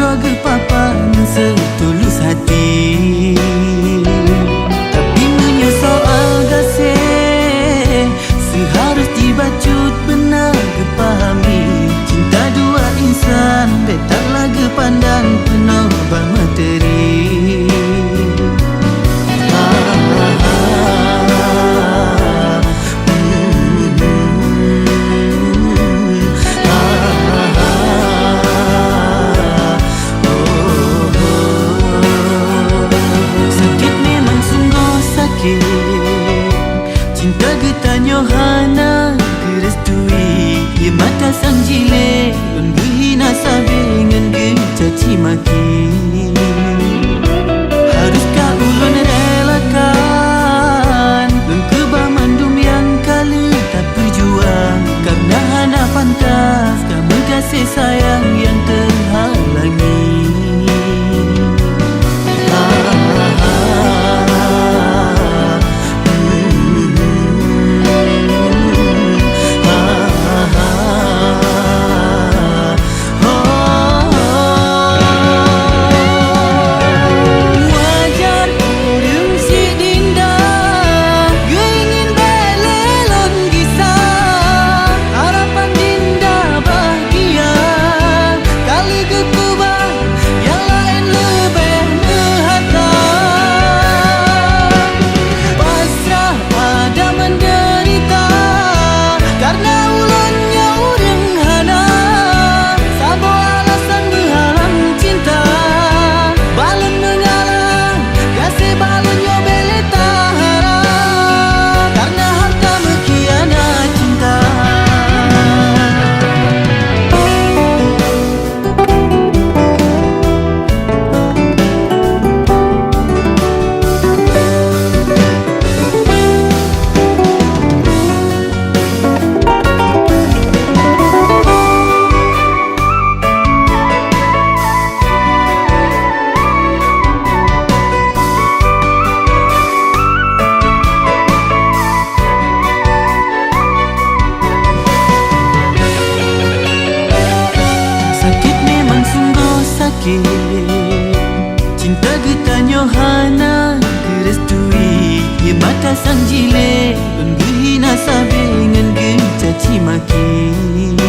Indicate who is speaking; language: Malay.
Speaker 1: roga papan setulus hati. Tapi menyoal gasih seharus dibacut benar kepahami. Cinta dua insan tak lagi pandang penuh bermateri. Cinta getanyo hana direstui, ye mata sang jile lun gehina sabe ngan gecaci maki. Haruskah ulun relakan lun kebah mandum yang kali tak berjuang, karena hana pantas kamu kasih sayang yang terhalangi. Cinta getanyo hana direstui, ye mata sang jile lun gehina sabe ngan gecaci maki.